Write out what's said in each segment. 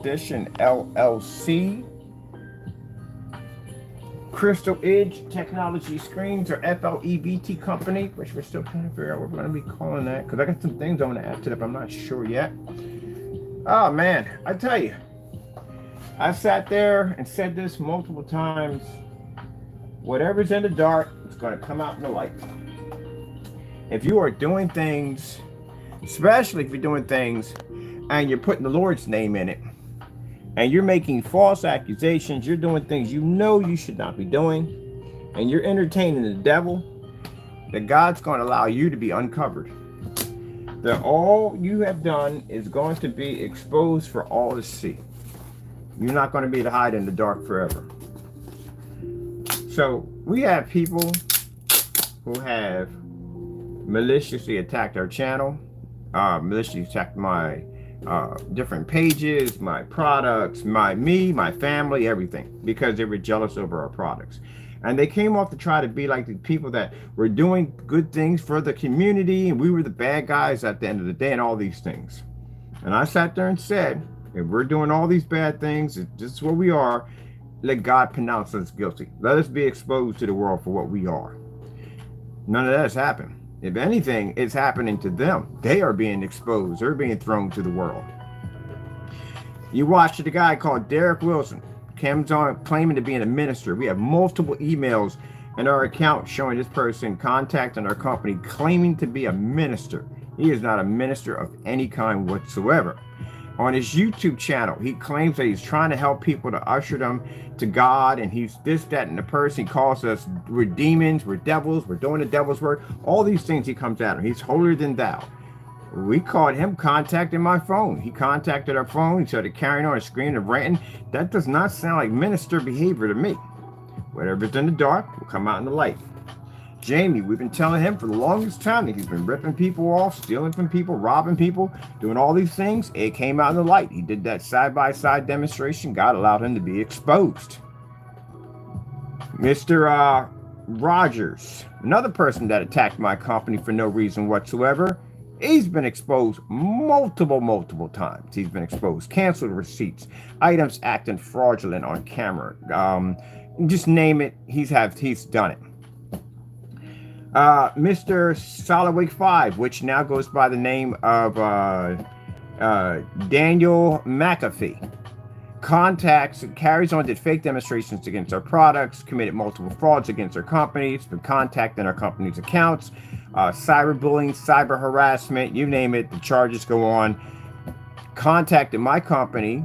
Edition LLC, Crystal Edge Technology Screens, or FLEBT Company, which we're still trying to figure out what we're going to be calling that, because I got some things I want to add to it, but I'm not sure yet. Oh man, I tell you, I sat there and said this multiple times. Whatever's in the dark, it's going to come out in the light. If you are doing things, especially if you're doing things and you're putting the Lord's name in it, and you're making false accusations, you're doing things you know you should not be doing, and you're entertaining the devil, that God's going to allow you to be uncovered. That all you have done is going to be exposed for all to see. You're not going to be able to hide in the dark forever. So we have people who have maliciously attacked our channel, maliciously attacked my different pages, my products, my family, everything, because they were jealous over our products. And they came off to try to be like the people that were doing good things for the community, and we were the bad guys at the end of the day and all these things. And I sat there and said, if we're doing all these bad things, if this is what we are, let God pronounce us guilty. Let us be exposed to the world for what we are. None of that has happened. If anything, it's happening to them. They are being exposed. They're being thrown to the world. You watched a guy called Derek Wilson comes on claiming to be a minister. We have multiple emails in our account showing this person contacting our company claiming to be a minister. He is not a minister of any kind whatsoever. On his YouTube channel, he claims that he's trying to help people to usher them to God, and he's this, that, and the person. He calls us, we're demons, we're devils, we're doing the devil's work. All these things he comes at him. He's holier than thou. We caught him contacting my phone. He contacted our phone. He started carrying on a screen and ranting. That does not sound like minister behavior to me. Whatever's in the dark will come out in the light. Jamie, we've been telling him for the longest time that he's been ripping people off, stealing from people, robbing people, doing all these things. It came out in the light. He did that side-by-side demonstration. God allowed him to be exposed. Mr. Rogers, another person that attacked my company for no reason whatsoever, he's been exposed multiple times. He's been exposed. Canceled receipts, items acting fraudulent on camera. Just name it. He's done it. Mr. Solidwake 5, which now goes by the name of Daniel McAfee, carries on did fake demonstrations against our products, committed multiple frauds against our companies, been contacting our company's accounts, cyberbullying, cyber harassment, you name it, the charges go on. Contacted my company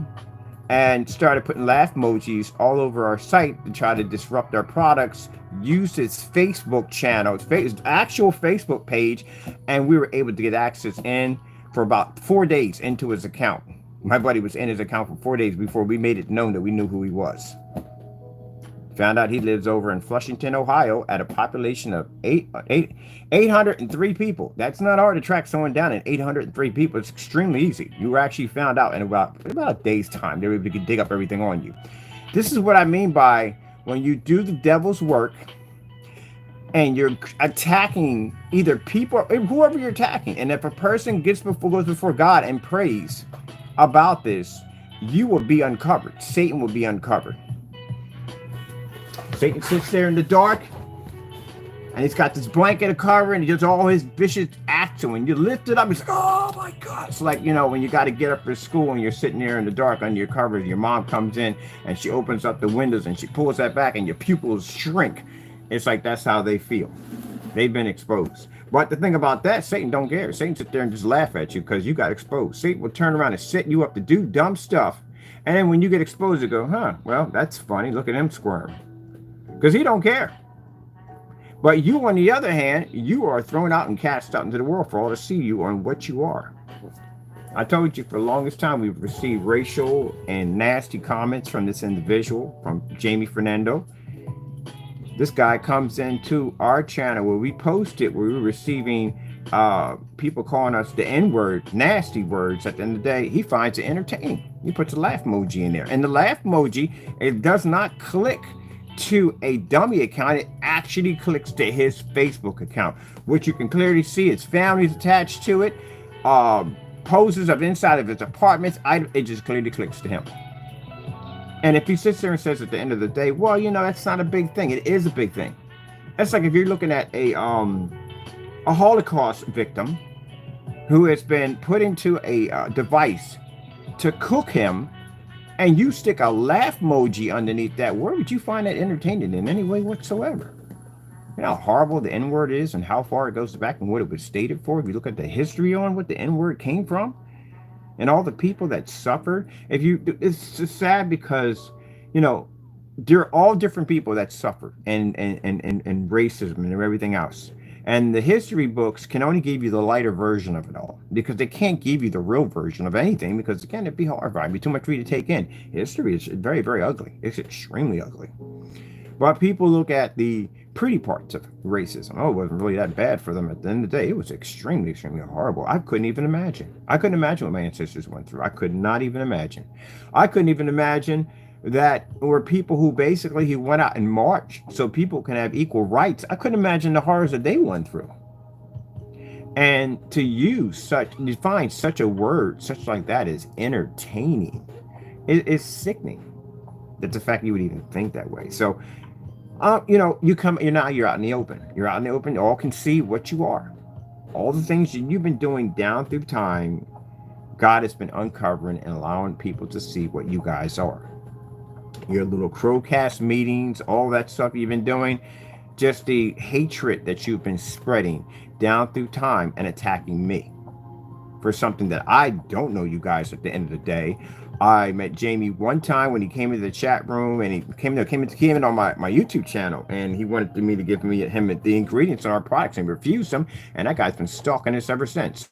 and started putting laugh emojis all over our site to try to disrupt our products, used his Facebook channel, his actual Facebook page, and we were able to get access in for about 4 days into his account. My buddy was in his account for 4 days before we made it known that we knew who he was. Found out he lives over in Flushington, Ohio, at a population of 803 people. That's not hard to track someone down at 803 people. It's extremely easy. You were actually found out in about a day's time. They were able to dig up everything on you. This is what I mean by when you do the devil's work and you're attacking either people or whoever you're attacking. And if a person goes before God and prays about this, you will be uncovered. Satan will be uncovered. Satan sits there in the dark, and he's got this blanket of cover, and he does all his vicious acts. And when you lift it up, he's like, oh my God. It's like, when you got to get up for school and you're sitting there in the dark under your covers, your mom comes in and she opens up the windows and she pulls that back and your pupils shrink. It's like that's how they feel. They've been exposed. But the thing about that, Satan don't care. Satan sit there and just laugh at you because you got exposed. Satan will turn around and set you up to do dumb stuff. And then when you get exposed, you go, well, that's funny. Look at him squirm. Because he don't care. But you, on the other hand, you are thrown out and cast out into the world for all to see you on what you are. I told you for the longest time we've received racial and nasty comments from this individual, from Jamie Fernando. This guy comes into our channel where we posted, where we were receiving people calling us the N-word, nasty words. At the end of the day, he finds it entertaining. He puts a laugh emoji in there. And the laugh emoji, it does not click to a dummy account. It actually clicks to his Facebook account, which you can clearly see his family's attached to it. poses of inside of his apartments, it just clearly clicks to him. And if he sits there and says at the end of the day, well, that's not a big thing. It is a big thing. That's like if you're looking at a Holocaust victim who has been put into a device to cook him, and you stick a laugh emoji underneath that. Where would you find that entertaining in any way whatsoever? You know how horrible the N-word is and how far it goes back and what it was stated for. If you look at the history on what the N-word came from and all the people that suffered, it's just sad because, they're all different people that suffer and racism and everything else. And the history books can only give you the lighter version of it all because they can't give you the real version of anything because, again, it'd be horrifying. It'd be too much for you to take in. History is very, very ugly. It's extremely ugly. But people look at the pretty parts of racism. Oh, it wasn't really that bad for them at the end of the day. It was extremely, extremely horrible. I couldn't even imagine. I couldn't imagine what my ancestors went through. I could not even imagine. I couldn't even imagine that were people who basically he went out and marched so people can have equal rights. I couldn't imagine the horrors that they went through. And to find such a word, such like that is entertaining. It's sickening that the fact you would even think that way. So, you're out in the open. You're out in the open. All can see what you are. All the things you've been doing down through time, God has been uncovering and allowing people to see what you guys are. Your little crowcast meetings, all that stuff you've been doing, just the hatred that you've been spreading down through time and attacking me for something that I don't know you guys at the end of the day. I met Jamie one time when he came into the chat room and he came in on my YouTube channel and he wanted me to give him the ingredients on our products and refused them. And that guy's been stalking us ever since.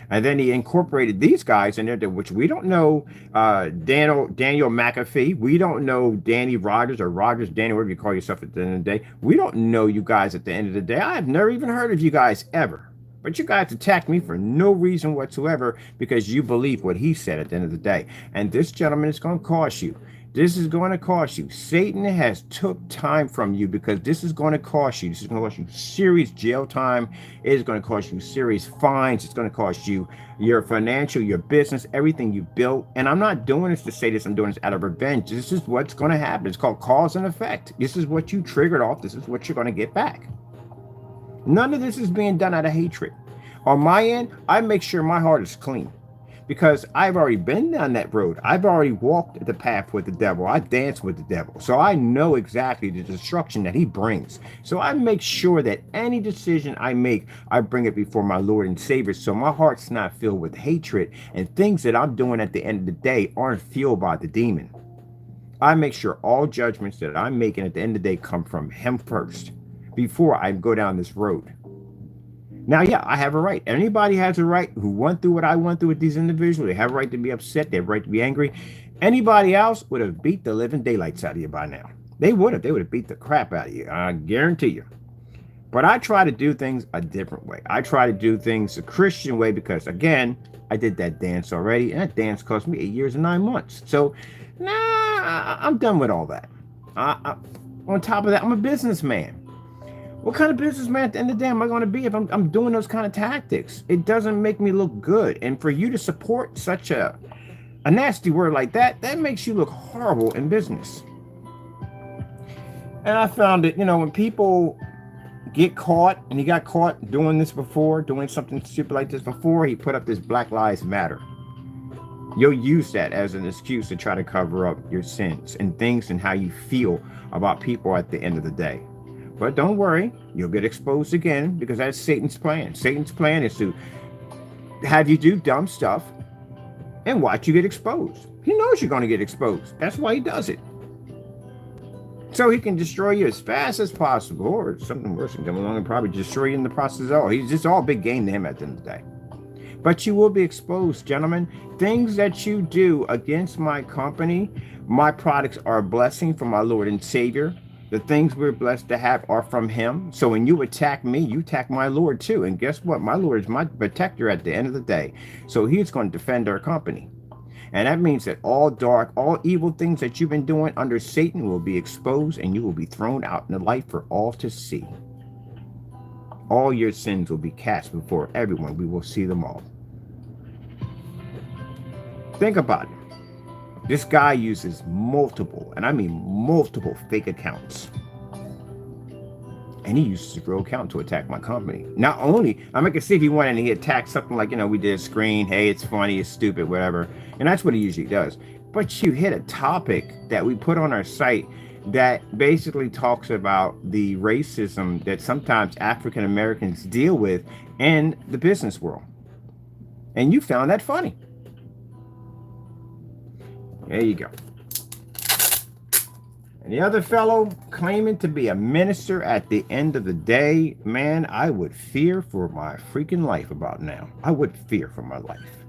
And then he incorporated these guys in there, which we don't know Daniel McAfee. We don't know Danny Rogers or Rogers Danny, whatever you call yourself at the end of the day. We don't know you guys at the end of the day. I've never even heard of you guys ever. But you guys attacked me for no reason whatsoever because you believe what he said at the end of the day. And this gentleman is going to cost you. This is going to cost you. Satan has took time from you because this is going to cost you. This is going to cost you serious jail time. It is going to cost you serious fines. It's going to cost you your financial, your business, everything you built. And I'm not doing this to say this. I'm doing this out of revenge. This is what's going to happen. It's called cause and effect. This is what you triggered off. This is what you're going to get back. None of this is being done out of hatred. On my end, I make sure my heart is clean. Because I've already been down that road. I've already walked the path with the devil. I dance with the devil. So I know exactly the destruction that he brings. So I make sure that any decision I make, I bring it before my Lord and Savior. So my heart's not filled with hatred and things that I'm doing at the end of the day aren't fueled by the demon. I make sure all judgments that I'm making at the end of the day come from him first before I go down this road. Now, yeah, I have a right. Anybody has a right who went through what I went through with these individuals. They have a right to be upset. They have a right to be angry. Anybody else would have beat the living daylights out of you by now. They would have. They would have beat the crap out of you. I guarantee you. But I try to do things a different way. I try to do things a Christian way because, again, I did that dance already. And that dance cost me 8 years and 9 months. So, I'm done with all that. On top of that, I'm a businessman. What kind of businessman at the end of the day am I going to be if I'm doing those kind of tactics? It doesn't make me look good. And for you to support such a nasty word like that, that makes you look horrible in business. And I found that, when people get caught, and he got caught doing this before, doing something stupid like this before, he put up this Black Lives Matter. You'll use that as an excuse to try to cover up your sins and things and how you feel about people at the end of the day. But don't worry, you'll get exposed again because that's Satan's plan. Satan's plan is to have you do dumb stuff and watch you get exposed. He knows you're going to get exposed. That's why he does it. So he can destroy you as fast as possible, or something worse can come along and probably destroy you in the process of all. He's just all big game to him at the end of the day. But you will be exposed, gentlemen. Things that you do against my company, my products are a blessing from my Lord and Savior. The things we're blessed to have are from him. So when you attack me, you attack my Lord too. And guess what? My Lord is my protector at the end of the day. So he's going to defend our company. And that means that all dark, all evil things that you've been doing under Satan will be exposed and you will be thrown out in the light for all to see. All your sins will be cast before everyone. We will see them all. Think about it. This guy uses multiple, and I mean multiple, fake accounts. And he uses his real account to attack my company. Not only, I can see if he wanted and he attacked something like, we did a screen, hey, it's funny, it's stupid, whatever. And that's what he usually does. But you hit a topic that we put on our site that basically talks about the racism that sometimes African Americans deal with in the business world. And you found that funny. There you go. And the other fellow claiming to be a minister at the end of the day, man, I would fear for my freaking life about now. I would fear for my life.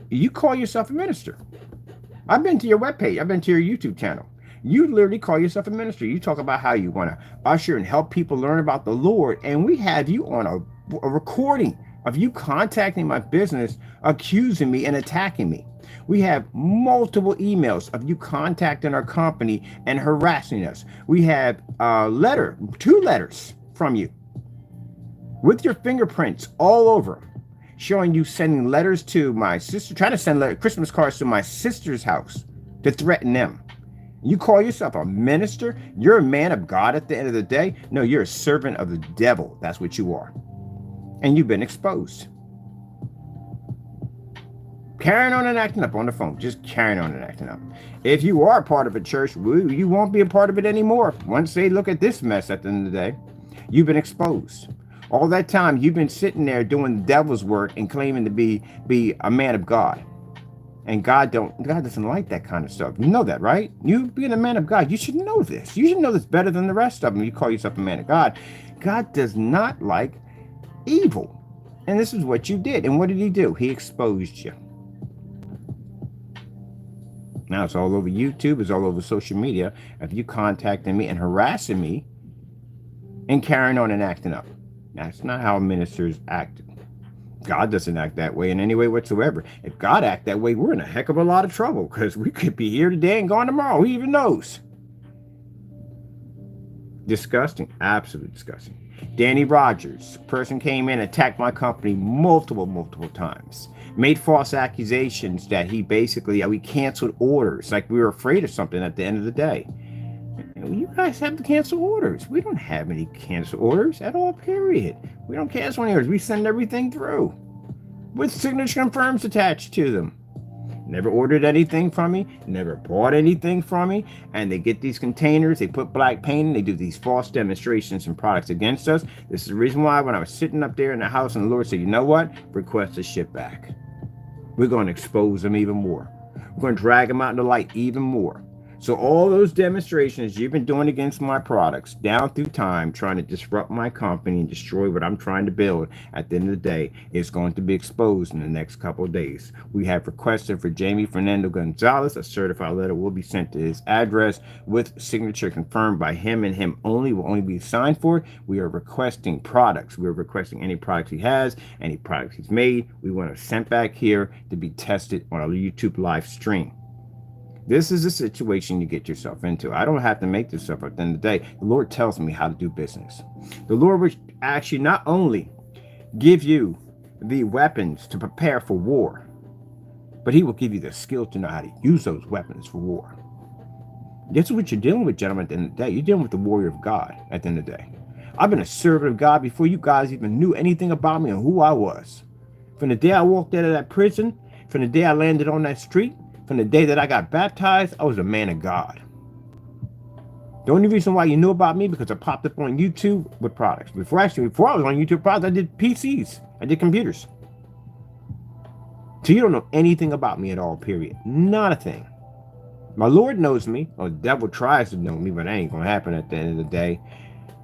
You call yourself a minister. I've been to your webpage. I've been to your YouTube channel. You literally call yourself a minister. You talk about how you want to usher and help people learn about the Lord. And we have you on a recording of you contacting my business, accusing me and attacking me. We have multiple emails of you contacting our company and harassing us. We have a letter, 2 letters from you with your fingerprints all over, showing you sending letters to my sister, trying to send Christmas cards to my sister's house to threaten them. You call yourself a minister? You're a man of God at the end of the day? No, you're a servant of the devil. That's what you are. And you've been exposed. Carrying on and acting up on the phone. Just carrying on and acting up. If you are a part of a church, you won't be a part of it anymore. Once they look at this mess at the end of the day, you've been exposed. All that time, you've been sitting there doing the devil's work and claiming to be a man of God. And God doesn't like that kind of stuff. You know that, right? You being a man of God, you should know this. You should know this better than the rest of them. You call yourself a man of God. God does not like evil. And this is what you did. And what did he do? He exposed you. Now it's all over YouTube, it's all over social media of you contacting me and harassing me and carrying on and acting up. That's not how ministers act. God doesn't act that way in any way whatsoever. If God act that way, we're in a heck of a lot of trouble because we could be here today and gone tomorrow. Who even knows? Disgusting. Absolutely disgusting. Danny Rogers, person came in, attacked my company multiple times. Made false accusations that we canceled orders, like we were afraid of something at the end of the day. You guys have to cancel orders. We don't have any cancel orders at all, period. We don't cancel any orders. We send everything through with signature confirms attached to them. Never ordered anything from me, never bought anything from me, and they get these containers, they put black paint in, they do these false demonstrations and products against us. This is the reason why when I was sitting up there in the house and the Lord said, you know what? Request the ship back. We're going to expose them even more. We're going to drag them out in the light even more. So all those demonstrations you've been doing against my products down through time, trying to disrupt my company and destroy what I'm trying to build, at the end of the day, is going to be exposed in the next couple of days. We have requested for Jamie Fernando Gonzalez. A certified letter will be sent to his address with signature confirmed by him and him only, will only be signed for it. We are requesting products. We're requesting any products he has, any products he's made. We want it sent back here to be tested on a YouTube live stream. This is a situation you get yourself into. I don't have to make this up at the end of the day. The Lord tells me how to do business. The Lord will actually not only give you the weapons to prepare for war, but he will give you the skill to know how to use those weapons for war. This is what you're dealing with, gentlemen, at the end of the day. You're dealing with the warrior of God at the end of the day. I've been a servant of God before you guys even knew anything about me and who I was. From the day I walked out of that prison, from the day I landed on that street, from the day that I got baptized, I was a man of God. The only reason why you knew about me because I popped up on YouTube with products. Before I was on YouTube with products, I did PCs. I did computers. So you don't know anything about me at all, period. Not a thing. My Lord knows me, or the devil tries to know me, but that ain't going to happen at the end of the day.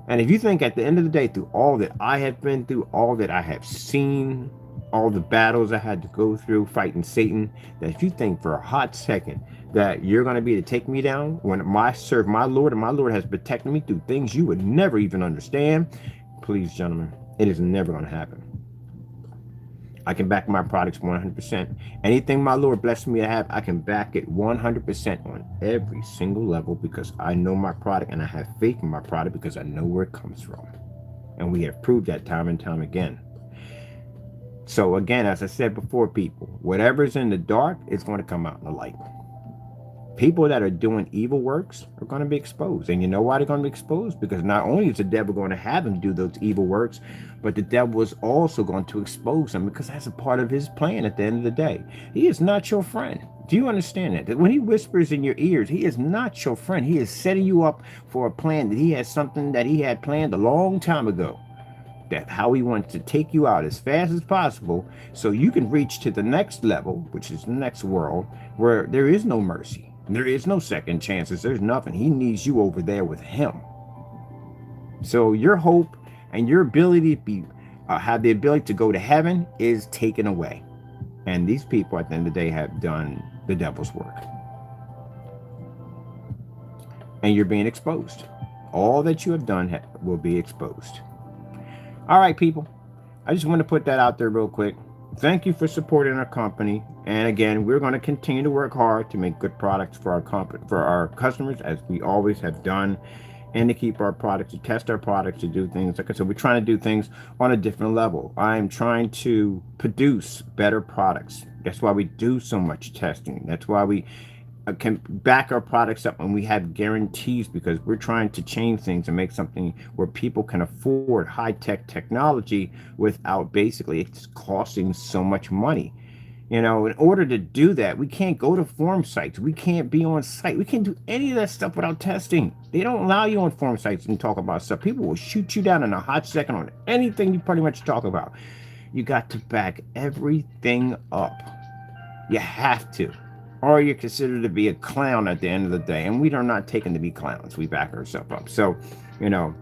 And if you think at the end of the day, through all that I have been through, all that I have seen, all the battles I had to go through fighting Satan, that if you think for a hot second that you're going to be able to take me down when I serve my Lord and my Lord has protected me through things you would never even understand, please, gentlemen, it is never going to happen. I can back my products 100%. Anything my Lord blessed me to have, I can back it 100% on every single level because I know my product and I have faith in my product because I know where it comes from. And we have proved that time and time again. So again, as I said before, people, whatever's in the dark is going to come out in the light. People that are doing evil works are going to be exposed. And you know why they're going to be exposed? Because not only is the devil going to have them do those evil works, but the devil is also going to expose them, because that's a part of his plan at the end of the day. He is not your friend. Do you understand that? That when he whispers in your ears, he is not your friend. He is setting you up for a plan, that he has something that he had planned a long time ago. That how he wants to take you out as fast as possible so you can reach to the next level, which is the next world, where there is no mercy. There is no second chances. There's nothing. He needs you over there with him. So your hope and your ability to be have the ability to go to heaven is taken away. And these people at the end of the day have done the devil's work. And you're being exposed. All that you have done will be exposed. All right, people. I just want to put that out there real quick. Thank you for supporting our company. And again, we're going to continue to work hard to make good products for our customers, as we always have done, and to keep our products, to test our products, to do things. Like I said, we're trying to do things on a different level. I'm trying to produce better products. That's why we do so much testing. That's why we can back our products up when we have guarantees, because we're trying to change things and make something where people can afford high-tech technology without basically it's costing so much money. You know, in order to do that, we can't go to forum sites. We can't be on site. We can't do any of that stuff without testing. They don't allow you on forum sites and talk about stuff. People will shoot you down in a hot second on anything you pretty much talk about. You got to back everything up. You have to. Or you're considered to be a clown at the end of the day. And we are not taken to be clowns. We back ourselves up. So, you know,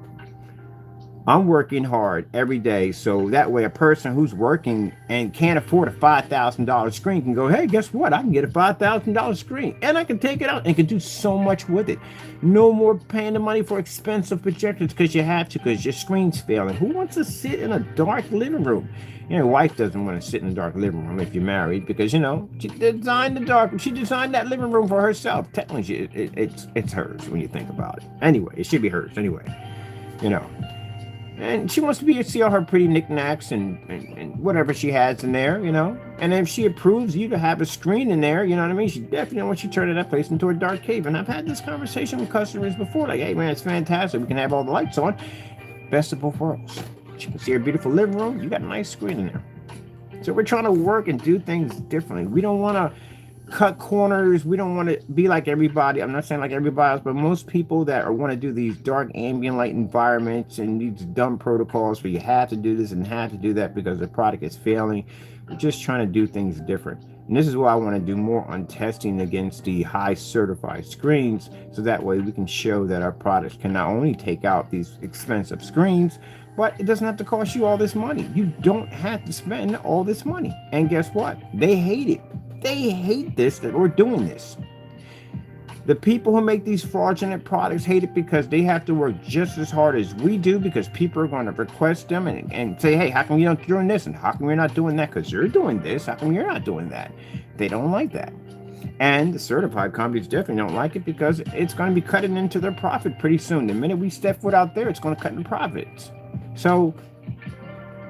I'm working hard every day. So that way a person who's working and can't afford a $5,000 screen can go, hey, guess what? I can get a $5,000 screen and I can take it out and can do so much with it. No more paying the money for expensive projectors because you have to, because your screen's failing. Who wants to sit in a dark living room? Your wife doesn't want to sit in a dark living room if you're married, because, you know, she designed that living room for herself. Technically, it's hers when you think about it. Anyway, it should be hers anyway, you know. And she wants to be able to see all her pretty knickknacks and whatever she has in there, you know. And if she approves you to have a screen in there, you know what I mean? She definitely wants you to turn that place into a dark cave. And I've had this conversation with customers before, like, hey, man, it's fantastic. We can have all the lights on. Best of both worlds. You can see your beautiful living room. You got a nice screen in there. So we're trying to work and do things differently. We don't want to cut corners. We don't want to be like everybody. I'm not saying like everybody else, but most people that want to do these dark ambient light environments and these dumb protocols where you have to do this and have to do that because the product is failing. We're just trying to do things different. And this is why I want to do more on testing against the high certified screens, so that way we can show that our products can not only take out these expensive screens, but it doesn't have to cost you all this money. You don't have to spend all this money. And guess what? They hate it. They hate this, that we're doing this. The people who make these fraudulent products hate it because they have to work just as hard as we do, because people are going to request them and say, hey, how come you're not doing this? And how come you're not doing that? Because you're doing this. How come you're not doing that? They don't like that. And the certified companies definitely don't like it, because it's going to be cutting into their profit pretty soon. The minute we step foot out there, it's going to cut in profits. So,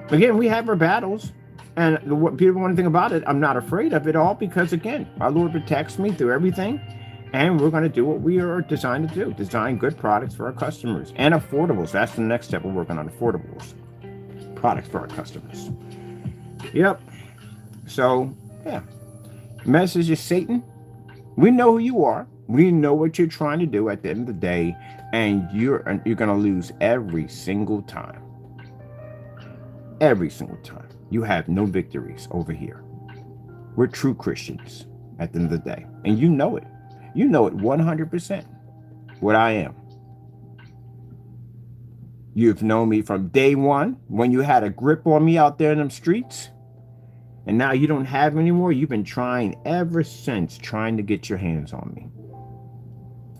again, we have our battles. And the beautiful one thing about it, I'm not afraid of it all, because, again, our Lord protects me through everything. And we're going to do what we are designed to do, design good products for our customers and affordables. That's the next step. We're working on affordables, products for our customers. Yep. So, yeah. Message is Satan. We know who you are. We know what you're trying to do at the end of the day. And you're going to lose every single time. Every single time. You have no victories over here. We're true Christians at the end of the day. And you know it. You know it 100%. What I am. You've known me from day one, when you had a grip on me out there in them streets. And now you don't have anymore. You've been trying ever since, trying to get your hands on me.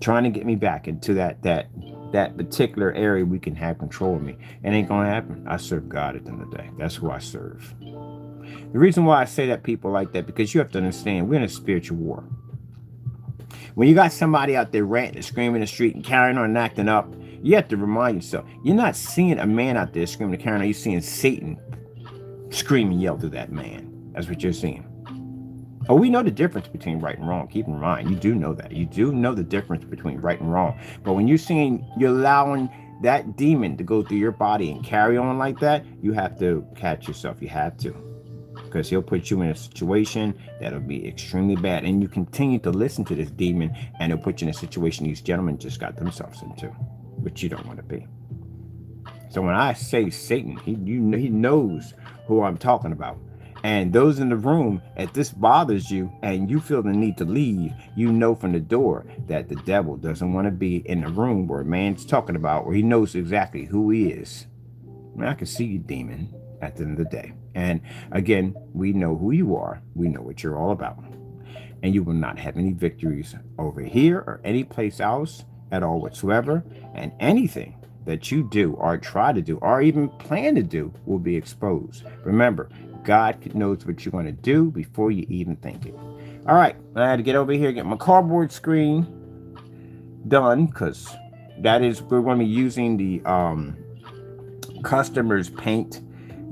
Trying to get me back into that particular area we can have control of me. It ain't going to happen. I serve God at the end of the day. That's who I serve. The reason why I say that, people, like that, because you have to understand, we're in a spiritual war. When you got somebody out there ranting and screaming in the street and carrying on and acting up, you have to remind yourself, you're not seeing a man out there screaming and carrying on. You're seeing Satan scream and yell to that man. That's what you're seeing. Oh, we know the difference between right and wrong. Keep in mind, you do know that. You do know the difference between right and wrong. But when you're allowing that demon to go through your body and carry on like that, you have to catch yourself. You have to. Because he'll put you in a situation that'll be extremely bad. And you continue to listen to this demon, and he'll put you in a situation these gentlemen just got themselves into, which you don't want to be. So when I say Satan, he knows who I'm talking about. And those in the room, if this bothers you and you feel the need to leave, you know from the door that the devil doesn't want to be in the room where a man's talking about, where he knows exactly who he is. I mean, I can see you, demon, at the end of the day. And again, we know who you are. We know what you're all about. And you will not have any victories over here or any place else at all whatsoever. And anything that you do or try to do or even plan to do will be exposed. Remember, God knows what you're going to do before you even think it. All right, I had to get over here, get my cardboard screen done, because we're going to be using the customer's paint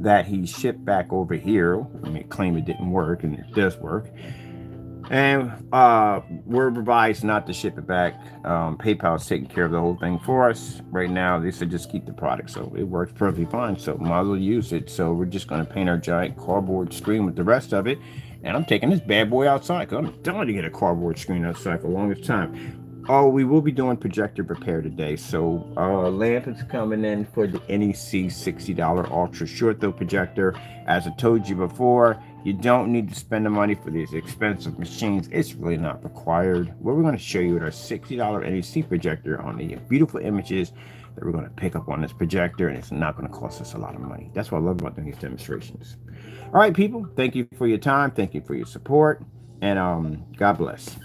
that he shipped back over here. I mean, claim it didn't work, and it does work. And we're advised not to ship it back. PayPal's taking care of the whole thing for us right now. They said just keep the product, so it works perfectly fine. So might as well use it. So we're just going to paint our giant cardboard screen with the rest of it. And I'm taking this bad boy outside, because I'm dying to get a cardboard screen outside for the longest time. Oh, we will be doing projector repair today. So lamp is coming in for the NEC $60 ultra short throw projector. As I told you before, you don't need to spend the money for these expensive machines. It's really not required. What we're going to show you is our $60 NEC projector on the beautiful images that we're going to pick up on this projector, and it's not going to cost us a lot of money. That's what I love about doing these demonstrations. All right, people, thank you for your time. Thank you for your support, and God bless.